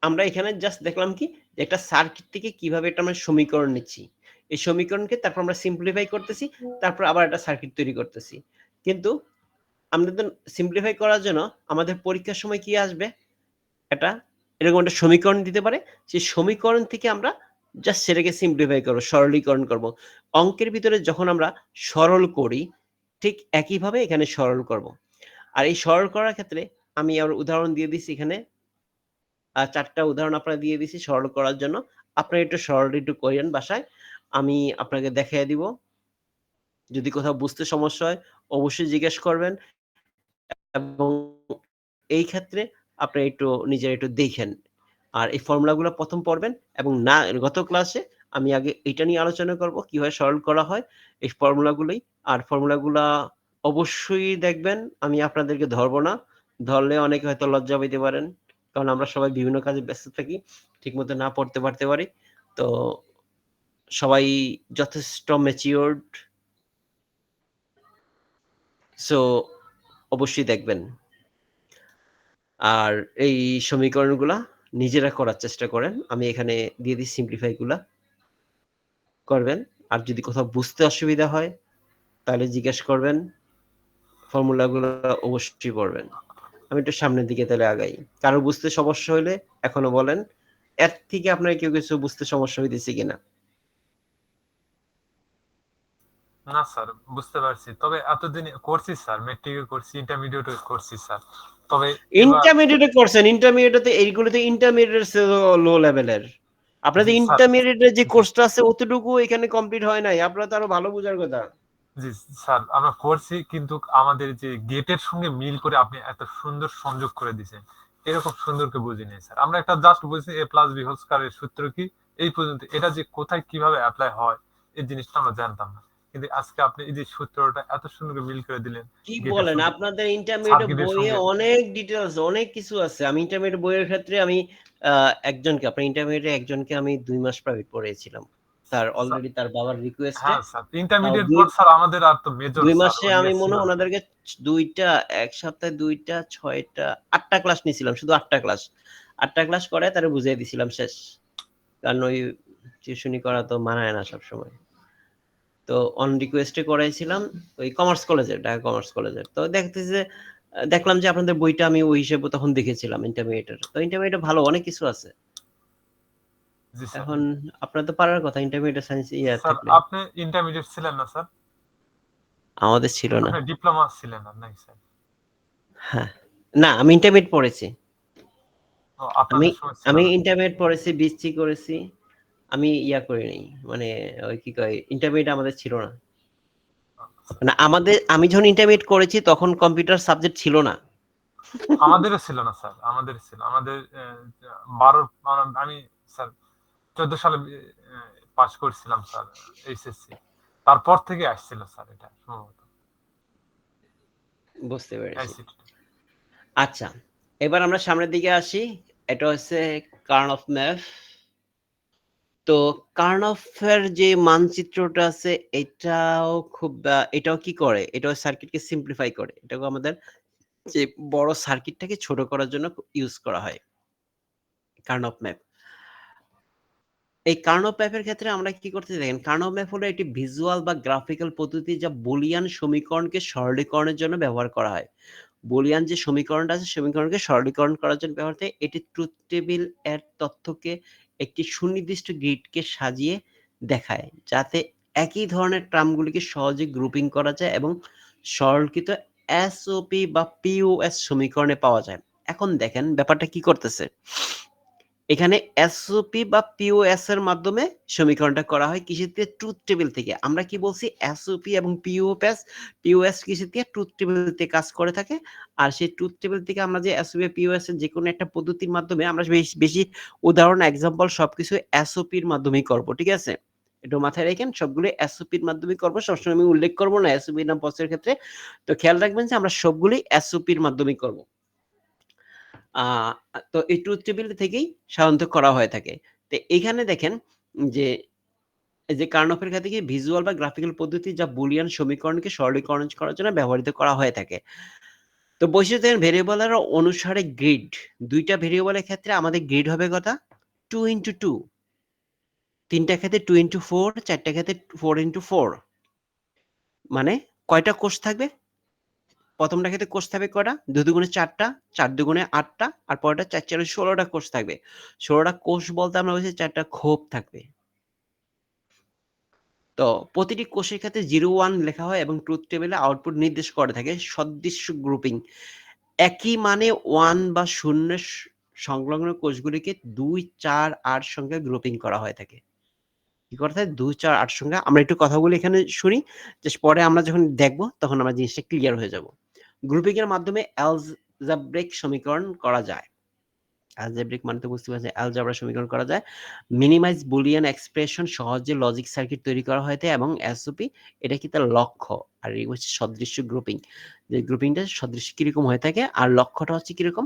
আমরা এখানে জাস্ট দেখলাম কি যে একটা সার্কিট থেকে কিভাবে এটা আমরা সমীকরণ নিচ্ছি। এই সমীকরণকে তারপর আমরা সিম্পলিফাই করতেছি, তারপর আবার একটা সার্কিট তৈরি করতেছি। কিন্তু আমাদের সিম্পলিফাই করার জন্য আমাদের পরীক্ষার সময় কি আসবে? একটা এরকম একটা সমীকরণ দিতে পারে। সেই সমীকরণ থেকে আমরা জাস্ট সেটাকে সিম্পলিফাই করব, সরলীকরণ করব। অঙ্কের ভিতরে যখন আমরা সরল করি, ঠিক একইভাবে এখানে সরল করব। আর এই সরল করার ক্ষেত্রে আমি আর উদাহরণ দিয়ে দিচ্ছি এখানে। ৪ টা উদাহরণ আপনাকে দিয়ে দিছি সরল করার জন্য। আপনারা একটু সরল একটু কইরেন বাসায়। আমি আপনাকে দেখাইয়া দিব। যদি কোথাও বুঝতে সমস্যা হয় অবশ্যই জিজ্ঞেস করবেন এবং এই ক্ষেত্রে আপনি একটু নিজেরা একটু দেখেন। আর এই ফর্মুলাগুলো ১ম পড়বেন এবং না গত ক্লাসে আমি আগে এইটা নিয়ে আলোচনা করব কিভাবে সরল করা হয় এই ফর্মুলাগুলোই। আর ফর্মুলাগুলা অবশ্যই দেখবেন। আমি আপনাদেরকে ধরব না। ধরলে অনেকে হয়তো লজ্জা পাইতে পারেন। কারণ আমরা সবাই বিভিন্ন কাজে ব্যস্ত থাকি। ঠিকমতো না পড়তে পারতে পারি। তো সবাই যথেষ্ট ম্যাচিউরড। সো অবশ্যই দেখবেন। আর এই সমীকরণগুলা নিজেরা করার চেষ্টা করেন। আমি এখানে দিয়ে দিই সিম্পলিফাই গুলা করবেন। আর যদি কোথাও বুঝতে অসুবিধা হয় তাহলে জিজ্ঞেস করবেন। ফর্মুলাগুলো অবশ্যই পড়বেন। আমি একটু সামনের দিকে তাহলে আগাই। কারো বুঝতে সমস্যা হইলে এখনো বলেন। এর থেকে আপনার কেউ কিছু বুঝতে সমস্যা হইতেছে কিনা? না স্যার, বুঝতে পারছি। তবে এতদিন করছি স্যার, মেট্রিকে করছি, ইন্টারমিডিয়েটে করছি স্যার। তবে এবার ইন্টারমিডিয়েটে করছেন। ইন্টারমিডিয়েটে এইগুলোতে ইন্টারমিডিয়েট লো লেভেলের। জি আপনাদের স্যার, ইন্টারমিডিয়েটের যে জি কোর্সটা আছে অতটুকু এখানে কমপ্লিট হয় নাই। আপনারা তো আরো ভালো বুঝার কথা। জি স্যার, আমরা করছি, কিন্তু আমাদের যে গেটের সঙ্গে মিল করে আপনি এত সুন্দর সংযোগ করে দিয়েছেন, এরকম সুন্দরকে বুঝি নাই স্যার। আমরা একটা জাস্ট বুঝছি এ প্লাস বি হোল স্কয়ারের সূত্র কি, এই পর্যন্ত। এটা যে কোথায় কিভাবে অ্যাপ্লাই হয় এই জিনিসটা আমরা জানতাম না। কিন্তু আজকে আপনি এই যে সূত্রটা এত সুন্দর করে মিল করে দিলেন কি গেটের বলেন? সঙ্গে, আপনাদের ইন্টারমিডিয়েট সার্কিটের বইয়ে সঙ্গে। অনেক ডিটেইলস, অনেক কিছু আছে। আমি ইন্টারমিডিয়েট বইয়ের ক্ষেত্রে আমি আ একজনকে আপনার ইন্টারমিডিয়েটে একজনকে আমি ২ মাস প্রাইভেট পড়িয়েছিলাম। তার স্যার, অলরেডি তার বাবার রিকোয়েস্টে হ্যাঁ স্যার, তাও ইন্টারমিডিয়েট পর স্যার আমাদের আর তো মেজর ২ স্যার মাসে ও আমি নিয়ে মনে ছিল হয় না। উনাদেরকে ২ টা ১ সপ্তাহে ২ টা ৬ টা ৮ টা ক্লাস নিছিলাম। শুধু ৮ টা ক্লাস। ৮ টা ক্লাস করায় তারে বুঝাই দিছিলাম শেষ। কারণ ওই টিউশনি করা তো মানায় না সবসময়। তো অন রিকোয়েস্ট এ করাইছিলাম ওই কমার্স কলেজের, ঢাকা কমার্স কলেজের। তো দেখতেছি যে দেখলাম যে আপনাদের বইটা আমি ওই হিসেবে তখন দেখেছিলাম ইন্টারমিডিয়েটের। তো ইন্টারমিডিয়েটে ভালো অনেক কিছু আছে। জি স্যার। এখন আপনার তো পারার কথা ইন্টারমিডিয়েট সায়েন্স ইয়া স্যার, থাকলে। আপনি ইন্টারমিডিয়েট ছিলেন না স্যার? আমাদের ছিল না। আপনি ডিপ্লোমা ছিলেন না নাকি স্যার? হ্যাঁ। না আমি ইন্টারমিডিয়েট পড়েছি। ও, আমি আপনাদের সময় ছিল আমি না। ইন্টারমিডিয়েট পড়েছি, বিএসসি করেছি। আমি ইয়া করি নাই। মানে ওই কি কয় ইন্টারমিডিয়েট আমাদের ছিল না। মানে আমি যখন ইন্টারমিডিয়েট করেছি তখন কম্পিউটার সাবজেক্ট ছিল না। আমাদেরও ছিল না স্যার, আমাদের ছিল। আমাদের 12 আমি স্যার 14 সালে পাস করছিলাম স্যার, এইচএসসি। তারপর থেকে আসছিল স্যার এটা সম্ভবত বুঝতে পেরেছি। আইসিটি। আচ্ছা, এবার আমরা সামনের দিকে আসি। এটা হচ্ছে কার্নফ ম্যাপ। তো কার্নফের যে মানচিত্রটা আছে এটাও খুব এটাও কি করে? এটাও সার্কিটকে সিম্পলিফাই করে। এটাও আমাদের যে বড় সার্কিটটাকে ছোট করার জন্য ইউজ করা হয়। কার্নফ ম্যাপ। এই কার্নফ ম্যাপের ক্ষেত্রে আমরা কি করতেছি দেখেন, কার্নফ ম্যাপ হলো একটি ভিজুয়াল বা গ্রাফিক্যাল পদ্ধতি যা বুলিয়ান সমীকরণকে সরলীকরণের জন্য ব্যবহার করা হয়। বুলিয়ান যে সমীকরণটা আছে সমীকরণকে সরলীকরণ করার জন্য ব্যবহার হয়। এটি ট্রুথ টেবিল এর তথ্যকে একটি সুনির্দিষ্ট গ্রিডকে সাজিয়ে দেখায় যাতে একই ধরনের টার্মগুলিকে সহজে গ্রুপিং করা যায় এবং সরলীকৃত এসওপি বা পিওএস সমীকরণে পাওয়া যায়। এখন দেখেন ব্যাপারটা কি করতেছে। এখানে এসওপি বা পিওএস এর মাধ্যমে সমীকরণটা করা হয় কিসের থেকে? ট্রুথ টেবিল থেকে। আমরা কি বলছি? এসওপি এবং পিওএস কিসের থেকে? ট্রুথ টেবিল থেকে কাজ করে থাকে। আর সেই ট্রুথ টেবিল থেকে আমরা যে এসওপি পিওএস এর যেকোনো একটা পদ্ধতির মাধ্যমে আমরা বেশি উদাহরণ এক্সাম্পল সবকিছু এসওপির মাধ্যমেই করব। ঠিক আছে? একটু মাথায় রাখেন সবগুলো এসওপির মাধ্যমেই করব। সবসময় আমি উল্লেখ করব না এসওপি না পসের ক্ষেত্রে। তো খেয়াল রাখবেন যে আমরা সবগুলোই এসওপির মাধ্যমেই করব। আ তো এই ট্রুথ টেবিল থেকেই সাধারণত করা হয়ে থাকে। তো এখানে দেখেন যে, এই যে কার্নফের ক্ষেত্রে কি ভিজুয়াল বা গ্রাফিক্যাল পদ্ধতি যা বুলিয়ান সমীকরণকে সরলীকরণ করার জন্য ব্যবহৃত করা হয়ে থাকে। তো বৈশিষ্ট্য ভেরিয়েবলের অনুসারে গ্রিড, দুইটা ভেরিয়েবলের ক্ষেত্রে আমাদের গ্রিড হবে কত? 2x2, তিনটা ক্ষেত্রে 2x4, চারটা ক্ষেত্রে 4x4। মানে কয়টা কোষ থাকবে? প্রথমটা ক্ষেত্রে কোষ থাকবে কয়টা? 2 দুগুণে 4টা, 4 দুগুণে 8টা, আর পরেরটা 4 4 16টা কোষ থাকবে। 16টা কোষ বলতে আমরা বলছি 4টা খোপ থাকবে। তো প্রতিটি কোষের ক্ষেত্রে 0 1 লেখা হয় এবং ট্রুথ টেবিলে আউটপুট নির্দেশ করে থাকে সদৃশ্য গ্রুপিং। একই মানে 1 বা 0 এর সংলগ্ন কোষগুলিকে 2 4 8 সংখ্যায় গ্রুপিং করা হয়ে থাকে। কি করা থাকে? 2 4 8 সংখ্যা। আমরা একটু কথাগুলো এখানে শুনি, জাস্ট পরে আমরা যখন দেখব তখন আমরা জিনিসটা ক্লিয়ার হয়ে যাব। গ্রুপিং এর মাধ্যমে অ্যালজেব্রিক সমীকরণ করা যায়। অ্যালজেব্রিক মানে তো বুঝতে পারছেন, অ্যালজেব্রা সমীকরণ করা যায়। মিনিমাইজ বুলিয়ান এক্সপ্রেশন, সহজে লজিক সার্কিট তৈরি করা হয় এবং এসওপি এটা কি তার লক্ষ্য। আর এই হচ্ছে সদৃশ্য গ্রুপিং, যে গ্রুপিংটা সদৃশ্য কিরকম হয়ে থাকে আর লক্ষ্যটা হচ্ছে কিরকম?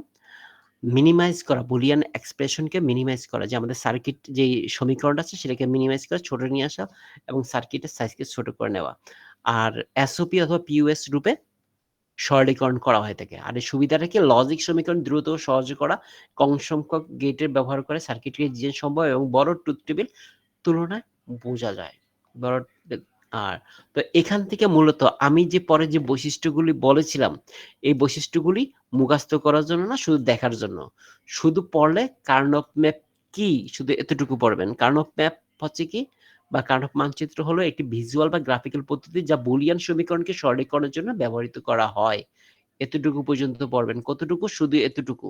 মিনিমাইজ করা, বুলিয়ান এক্সপ্রেশনকে মিনিমাইজ করা, যে আমাদের সার্কিট যে সমীকরণটা আছে সেটাকে মিনিমাইজ করে ছোট নিয়ে আসা এবং সার্কিটের সাইজকে ছোট করে নেওয়া। আর এসওপি অথবা পিইউএস রূপে সরলীকরণ করা হয়ে থাকে। আর এই সুবিধাটা কি? লজিক সমীকরণ দ্রুত ও সহজে করা, কম সংখ্যক গেটের ব্যবহার করে সার্কিটকে ডিজাইন সম্ভব এবং বড় ট্রুথ টেবিল তুলনায় বোঝা যায়। বড় আর তো এখান থেকে মূলত আমি যে পরে যে বৈশিষ্ট্যগুলি বলেছিলাম, এই বৈশিষ্ট্যগুলি মুখস্থ করার জন্য না, শুধু দেখার জন্য। শুধু পড়লে কার্নফ ম্যাপ কি শুধু এতটুকু পড়বেন। কার্নফ ম্যাপ হচ্ছে কি, বা কার্নফ মানচিত্র হলো একটি ভিজুয়াল বা গ্রাফিক্যাল পদ্ধতি যা বুলিয়ান সমীকরণকে সরলীকরণের জন্য ব্যবহৃত করা হয়। এতটুকু পর্যন্ত পড়বেন। কতটুকু? শুধু এতটুকু।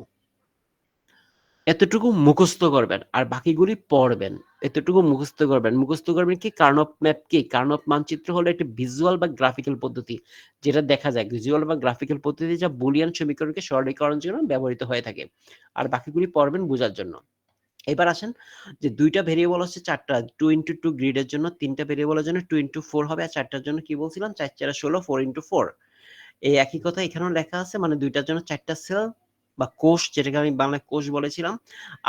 এতটুকু মুখস্থ করবেন আর বাকিগুলি পড়বেন। এতটুকু মুখস্থ করবেন। মুখস্থ করবেন কি? কার্নফ ম্যাপ কি? কার্নফ মানচিত্র হলো একটি ভিজুয়াল বা গ্রাফিক্যাল পদ্ধতি যেটা দেখা যায়। ভিজুয়াল বা গ্রাফিক্যাল পদ্ধতি যা বুলিয়ান সমীকরণকে সরলীকরণের জন্য ব্যবহৃত হয়ে থাকে। আর বাকিগুলি পড়বেন বোঝার জন্য। এবার আসেন যে ২ টা ভেরিয়েবল হচ্ছে ৪ টা 2x2 গ্রিডের জন্য, ৩ টা ভেরিয়েবলের জন্য 2x4 হবে, আর ৪ টার জন্য কি বলছিলাম? ৪ ৪ 16, 4x4। এই একই কথা এখানেও লেখা আছে, মানে ২ টার জন্য ৪ টা সেল বা কোষ, যেটাকে আমি বাংলায় কোষ বলেছিলাম।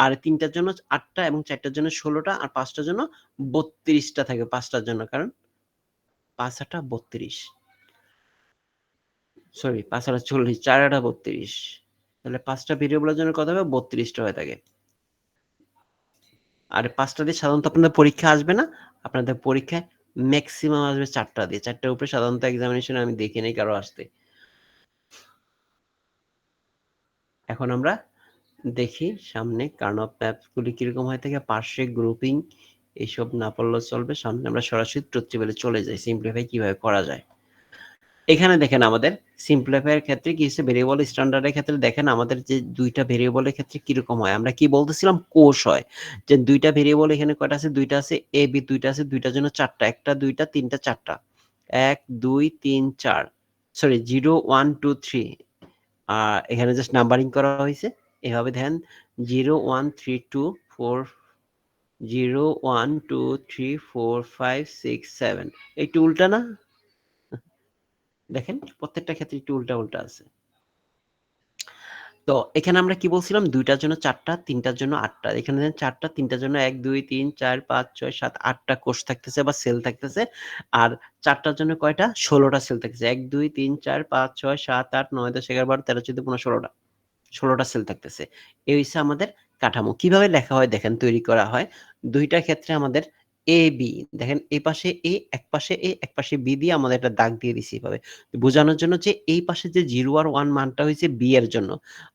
আর ৩ টার জন্য ৮ টা এবং ৪ টার জন্য ১৬ টা, আর ৫ টার জন্য ৩২ টা থাকবে, ৫ টার জন্য। কারণ ৫ ৮ ৩২। সরি, ৫ ৮ ৪০, ৪ ৮ ৩২। তাহলে ৫ টা ভেরিয়েবলের জন্য কত হবে? ৩২ টা হয়ে থাকে। আর ৫ টা দিয়ে সাধারণত আপনাদের পরীক্ষা আসবে না। আপনাদের পরীক্ষায় মেক্সিমাম আসবে ৪ টা দিয়ে। ৪ টার উপরে সাধারণত এক্সামিনেশনে আমি দেখি নাই কারো আসতে। এখন আমরা দেখি সামনে কার্নফ ম্যাপগুলি কিরকম হয়ে থাকে, পার্শ্বিক গ্রুপিং এইসব না পড়লেও চলবে। সামনে আমরা সরাসরি ট্রুথ টেবিলে চলে যাই, সিম্পলিফাই কিভাবে করা যায়। এখানে দেখেন আমাদের সিম্পলিফাই এর ক্ষেত্রে কি হচ্ছে, ভেরিয়েবল স্ট্যান্ডার্ডের ক্ষেত্রে দেখেন আমাদের যে ২ টা ভেরিয়েবলের ক্ষেত্রে কিরকম হয়। আমরা কি বলতেছিলাম? কোষ হয়। যে ২ টা ভেরিয়েবল এখানে কয়টা আছে? ২ টা আছে। এ, বি ২ টা আছে, ২ টার জন্য ৪ টা। ১ টা, ২ টা, ৩ টা, ৪ টা। ১ ২ ৩ ৪, সরি 0 1 2 3। এখানে জাস্ট নাম্বারিং করা হয়েছে। এভাবে দেখেন 0 1 3 2 4, 0 1 2 3 4 5 6 7। একটু উল্টা না? দেখেন প্রত্যেকটা ক্ষেত্রে একটু উল্টা উল্টা আছে। তো এখানে আমরা কি বলছিলাম? ২ টার জন্য ৪ টা, ৩ টার জন্য ৮ টা। এখানে দেখেন ৪ টা, ৩ টার জন্য ১ ২ ৩ ৪ ৫ ৬ ৭ ৮ টা কোষ থাকতেছে বা সেল থাকতেছে। আর ৪ টার জন্য কয়টা? ১৬ টা সেল থাকতেছে। ১ ২ ৩ ৪ ৫ ৬ ৭ ৮ ৯ ১০ ১১ ১২ ১৩ ১৪ ১৫ ১৬ টা। ১৬ টা সেল থাকতেছে। এই হইছে আমাদের কাঠামো। কিভাবে লেখা হয় দেখেন, তৈরি করা হয়। ২ টার ক্ষেত্রে আমাদের এ, বি দেখেন, এই পাশে এ, এক পাশে এ, এক পাশে বি দিয়ে আমাদের একটা দাগ দিয়ে দিছি এভাবে। বোঝানোর জন্য যে এই পাশে যে 0 আর 1 মানটা হইছে বি এর জন্য।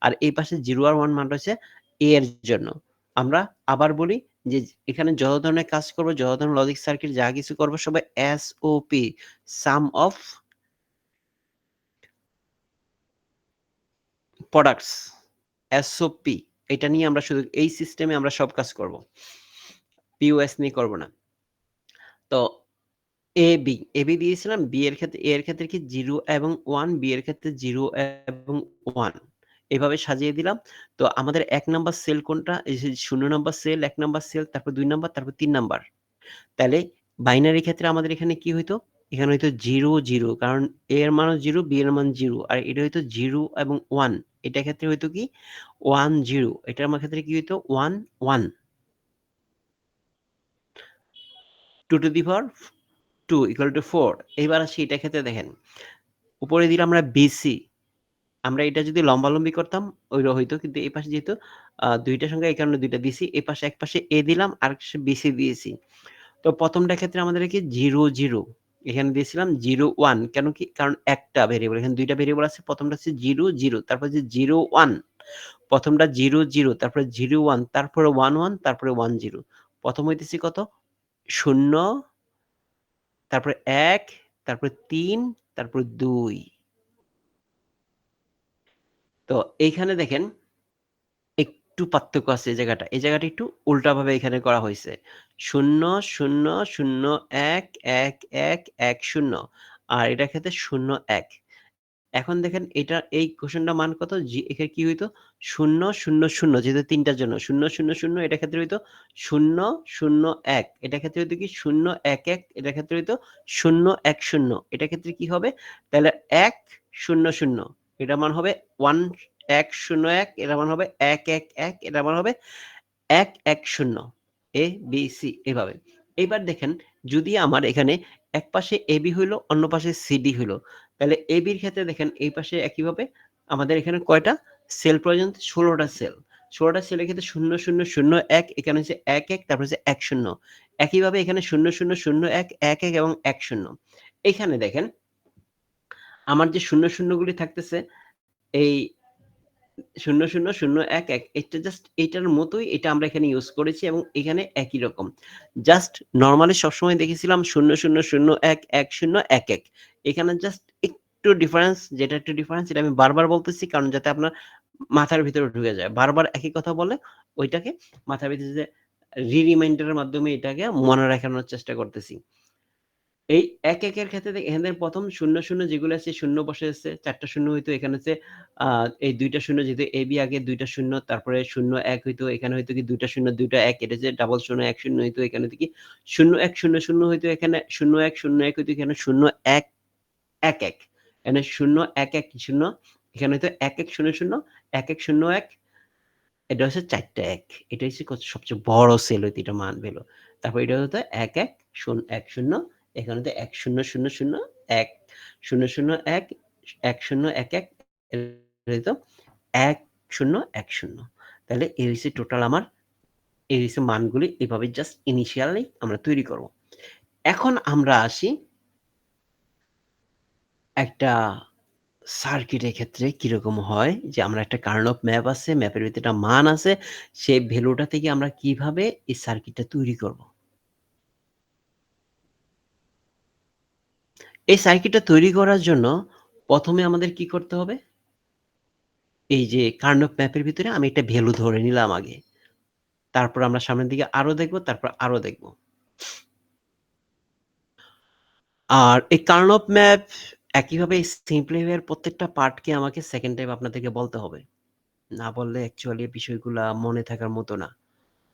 আর এই পাশে 0 আর 1 মানটা হচ্ছে এ এর জন্য। আমরা আবার বলি যে এখানে যত ধরনের কাজ করব, যত ধরনের লজিক সার্কিট যা কিছু করব সবাই SOP, some of products, SOP, এটা নিয়ে আমরা শুধু এই সিস্টেমে আমরা সব কাজ করব। পিওএস নিয়ে করব না। তো এবি দিয়েছিলাম। বি এর ক্ষেত্রে, এ এর ক্ষেত্রে কি 0 এবং 1, বি এর ক্ষেত্রে 0 এবং 1 এভাবে সাজিয়ে দিলাম। তো আমাদের ১ নাম্বার সেল কোনটা? এই যে ০ নাম্বার সেল, ১ নাম্বার সেল, তারপর ২ নাম্বার, তারপর ৩ নাম্বার। তাইলে বাইনারি ক্ষেত্রে আমাদের এখানে কি হইতো? এখানে হইতো 0 0, কারণ এ এর মানও 0, বি এর মান 0, আর এটা হইতো 0 এবং 1। এটার ক্ষেত্রে হইতো কি 1 0, এটার আমার ক্ষেত্রে কি হইতো 1 1। 2 to the power 2 equal to 4। এবার আসি এটার ক্ষেত্রে দেখেন। উপরে দিলাম আমরা বিসি, আমরা এটা যদি লম্বালম্বি করতাম ওইটা হইতো, কিন্তু এই পাশে যেহেতু ২ টা সংখ্যা এই কারণে ২ টা দিছি। এই পাশে এক পাশে A দিলাম, আরেক পাশে BC দিয়েছি। তো ১ম টার ক্ষেত্রে আমাদের কি 0, 0 এখানে দিয়েছিলাম 0, 1 কেন কি? কারণ একটা ভেরিয়েবল, এখানে ২ টা ভেরিয়েবল আছে। ১ম টা হচ্ছে 0, 0 তারপর হচ্ছে 0, 1 ১ম টা 0, 0 তারপরে 0, 1 তারপরে 1, 1 তারপরে 1, 0 ১ম হইতেছে কত? 0 তারপরে ১ তারপরে ৩ তারপরে ২। তো এইখানে দেখেন একটু পার্থক্য আছে এই জায়গাটা। এই জায়গাটা একটু উল্টাভাবে এখানে করা হইছে। ০, ০, ০, ১, ১, ১, ১, ০ আর এটার ক্ষেত্রে ০, ১। এখন দেখেন এটা এই কোয়েশনটার মান কত? এখানে কি হইতো? ০, ০, ০ যেহেতু ৩ টার জন্য ০, ০, ০ এটার ক্ষেত্রে হইতো ০, ০, ১ এটার ক্ষেত্রে হইতো কি ০, ১, ১ এটার ক্ষেত্রে হইতো ০, ১, ০ এটার ক্ষেত্রে কি হবে? তাহলে ১, ০, ০ এটার মান হবে ১, ১, ০, ১ এটার মান হবে ১, ১, ১ এটার মান হবে ১, ১, ০ A, B, C এভাবে। এইবার দেখেন যদি আমার এখানে এক পাশে AB হইলো, অন্য পাশে CD হইলো। তাহলে AB র ক্ষেত্রে দেখেন এই পাশে একইভাবে আমাদের এখানে কয়টা সেল প্রয়োজন? ১৬ টা সেল। ১৬ টা সেলের ক্ষেত্রে ০, ০, ০, ১ এখানে হচ্ছে ১, ১ তারপর হচ্ছে ১, ০ একইভাবে এখানে ০, ০, ০, ১, ১, ১ এবং ১, ০ এখানে দেখেন আমার যে ০ গুলি থাকতেছে এই ০, ০, ০, ১, ১ এটা জাস্ট এটার মতোই এটা আমরা এখানে ইউজ করেছি এবং এখানে একই রকম। জাস্ট নরমালি সবসময় দেখেছিলাম ০, ০, ০, ১, ১, ০, ১, ১ এখানে জাস্ট একটু ডিফারেন্স, যেটা একটু ডিফারেন্স এটা আমি বারবার বলতেছি কারণ যাতে আপনার মাথার ভিতরে ঢুকে যায়। বারবার একই কথা বলে ওইটাকে মাথার ভিতরে যে রিমাইন্ডার এর মাধ্যমে এটাকে মনে রাখানোর চেষ্টা করতেছি। এই ১-১ এর ক্ষেত্রে এখানে ১ম ০-০ যেগুলো আছে ০ বসে আছে। ৪ টা ০ হইতো এখানে হচ্ছে আ এই ২ টা ০ যেহেতু AB আগে ২ টা ০ তারপরে ০-১ হইতো। এখানে হইতো কি ২ টা ০ ২ টা ১ এটা যে ডাবল ০-১-০ হইতো। এখানে হইতো কি ০-১-০-০ হইতো এখানে ০-১-০-১ হইতো এখানে ০-১-১-১ এখানে ০-১-১-০ এখানে হইতো ১-১-০-০ ১-১-০-১ এটা হচ্ছে ৪ টা ১ এটা হচ্ছে সবচেয়ে বড় সেল হইতো এটা মান ভ্যালু। তারপর এটা হতো ১-১-১-০ এখানে হতো ১-০-০-০ ১-০-০-১ ১-০-১-১ এটা হইতো ১-০-১-০ তাহলে এই হইছে টোটাল আমার এই হইছে মানগুলি এভাবে জাস্ট ইনিশিয়ালি আমরা তৈরি করব। এখন আমরা আসি একটা সার্কিটের ক্ষেত্রে কিরকম হয় যে আমরা একটা কার্নফ ম্যাপ আছে, ম্যাপের ভিতরে একটা মান আছে, সেই ভ্যালুটা থেকে আমরা কিভাবে এই সার্কিটটা তৈরি করব। এই সার্কিটটা তৈরি করার জন্য ১ম এ আমাদের কি করতে হবে? এই যে কার্নফ ম্যাপের ভিতরে আমি একটা ভ্যালু ধরে নিলাম আগে। তারপর আমরা সামনের দিকে আরো দেখব, তারপর আরো দেখব। আর এই কার্নফ ম্যাপ একইভাবে সিম্পলি ওয়ে এর প্রত্যেকটা পার্টকে আমাকে সেকেন্ড টাইম আপনাদেরকে বলতে হবে। না বললে অ্যাকচুয়ালি বিষয়গুলা মনে থাকার মতো না।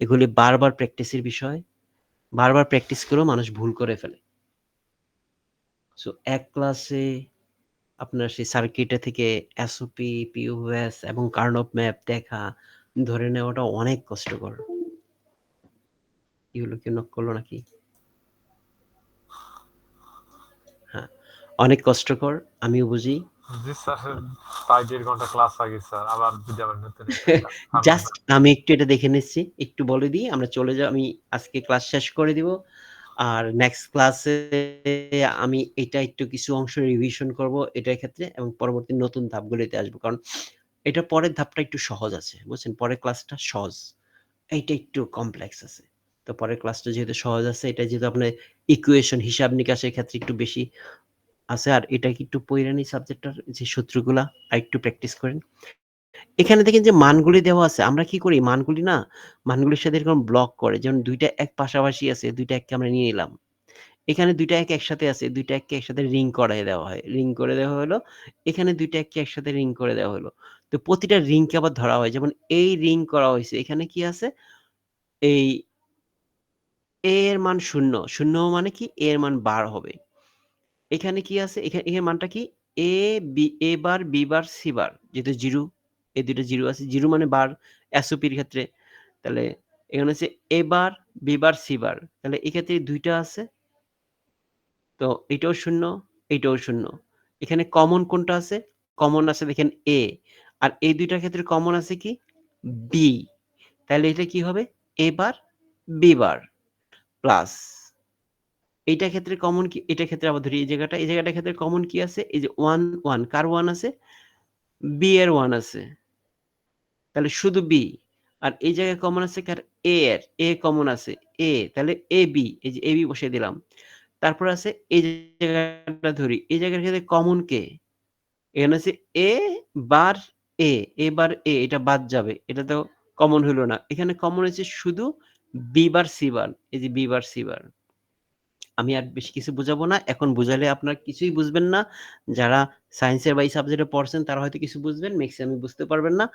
এগুলি বারবার প্র্যাকটিসের বিষয়। বারবার প্র্যাকটিস করেও মানুষ ভুল করে ফেলে। সো এক ক্লাসে আপনার সেই সার্কিটে থেকে এসওপি, পিওএস এবং কার্নফ ম্যাপ দেখা, ধরে নেওয়াটা অনেক কষ্টকর। কি হলো? কেউ নক করলো নাকি? হ্যাঁ, অনেক কষ্টকর। আমিও বুঝি। জি স্যার, প্রায় ১.৫ ঘন্টা ক্লাস হয়ে গেছে স্যার। আবার যদি আবার নতুন একটা জাস্ট আমি একটু এটা দেখে নিচ্ছি। একটু বলে দিই, আমরা চলে আমি আজকে ক্লাস শেষ করে দিব। আর নেক্সট ক্লাসে আমি এটা একটু কিছু অংশ রিভিশন করব এটার ক্ষেত্রে এবং পরবর্তী নতুন ধাপগুলিতে আসবো। কারণ এটার পরের ধাপটা একটু সহজ আছে। বুঝছেন? পরের ক্লাসটা সহজ। এইটা একটু কমপ্লেক্স আছে। তো পরের ক্লাসটা যেহেতু সহজ আছে, এটা যেহেতু আপনার ইকুয়েশন হিসাব-নিকাশের ক্ষেত্রে একটু বেশি আছে। আর এটা কি একটু পইড়া নিই সাবজেক্টটার যে সূত্রগুলা আরেকটু প্র্যাকটিস করেন। এখানে দেখেন যে মানগুলি দেওয়া আছে। আমরা কি করি? মানগুলি না, মানগুলির সাথে এরকম ব্লক করে। যেমন ২ টা ১ পাশাপাশি আছে, ২ টা ১ কে আমরা নিয়ে নিলাম। এখানে ২ টা ১ একসাথে আছে, ২ টা ১ কে একসাথে রিং করায় দেওয়া হয়। রিং করে দেওয়া হলো। এখানে ২ টা ১ কে একসাথে রিং করে দেওয়া হলো। তো প্রতিটা রিংকে আবার ধরা হয়। যেমন এই রিং করা হইছে। এখানে কি আছে? এই A এর মান ০, ০ মানে কি? A এর মান বার হবে। এখানে কি আছে? এখানে মানটা কি? A, A bar, B bar, C বার। যেহেতু 0 এই ২ টা 0 আছে। 0 মানে বার SOP র ক্ষেত্রে। তাহলে এখানে হচ্ছে A bar, B bar, C বার। তাহলে এক্ষেত্রে ২ টা আছে। তো এটাও ০, এইটাও ০। এখানে কমন কোনটা আছে? কমন আছে দেখেন এ, আর এই ২ টার ক্ষেত্রে কমন আছে কি? বি। তাহলে এটা কি হবে? এ বার, বি বার প্লাস এইটার ক্ষেত্রে কমন কি? এটার ক্ষেত্রে আবার ধরি এই জায়গাটার ক্ষেত্রে কমন কি আছে? এই যে 1, 1 কার 1 আছে? বি এর 1 আছে। তাহলে শুধু বি। আর এই জায়গায় কমন আছে কার? এ এর। এ কমন আছে। এ তাহলে এ বি। এই যে এ বি বসিয়ে দিলাম। তারপর আছে এই জায়গাটা ধরি। এই জায়গার ক্ষেত্রে কমন কে? এখানে আছে এ বার এ। এ বার এ এটা বাদ যাবে। এটা তো কমন হইল না। এখানে কমন হয়েছে শুধু বি বার সি বার। এই যে বি বার সি বার। আমি আর বেশি কিছু বুঝাবো না। এখন বুঝালে আপনারা কিছুই বুঝবেন না। যারা সায়েন্সের বা এই সাবজেক্টে পড়ছেন তারা হয়তো কিছু বুঝবেন, মেক্সিমাম বুঝতে পারবেন না।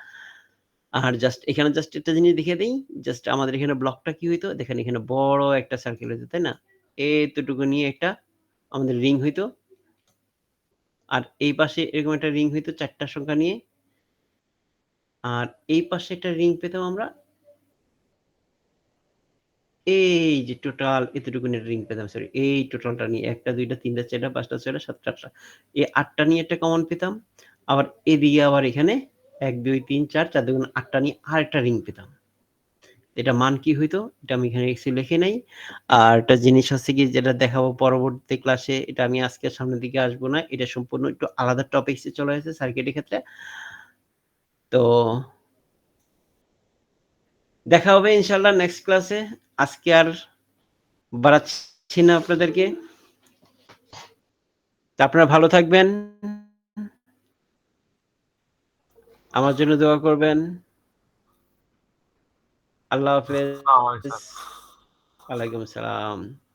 আর এখানে একটা জিনিস দেখিয়ে দেই। আমাদের এখানে ব্লকটা কি হইতো? দেখেন এখানে বড় একটা সার্কেল হইতো, তাই না? এতটুকু নিয়ে একটা আমাদের রিং হইতো। আর এই পাশে এরকম একটা রিং হইতো ৪ টা সংখ্যা নিয়ে। আর এই পাশে একটা রিং পেতাম আমরা। এই যে টোটাল এতটুকুনের রিং পেতাম, সরি এই টোটালটা নিয়ে ১ টা ২ টা ৩ টা ৪ টা ৫ টা ৬ টা ৭ টা ৮ টা। এই ৮ টা নিয়ে একটা কমন পেতাম। আবার এদিকে আবার এখানে ১ ২ ৩ ৪ ৪ দুগুণ ৮ টা নিয়ে আরেকটা রিং পেতাম। এটা মান কি হইতো? এটা আমি এখানে লিখে নাই। আর একটা জিনিস হচ্ছে কি যেটা দেখাবো পরবর্তী ক্লাসে, এটা আমি আজকে সামনের দিকে আসবো না। এটা সম্পূর্ণ একটু আলাদা টপিকসে চলে আসছে সার্কিটের ক্ষেত্রে। তো দেখা হবে ইনশাআল্লাহ নেক্সট ক্লাসে। আজকে আর বাড়াচ্ছি না আপনাদেরকে। তা আপনারা ভালো থাকবেন। আমার জন্য দোয়া করবেন। আল্লাহ হাফেজ। আসসালামু আলাইকুম স্যার। ওয়ালাইকুম আসসালাম।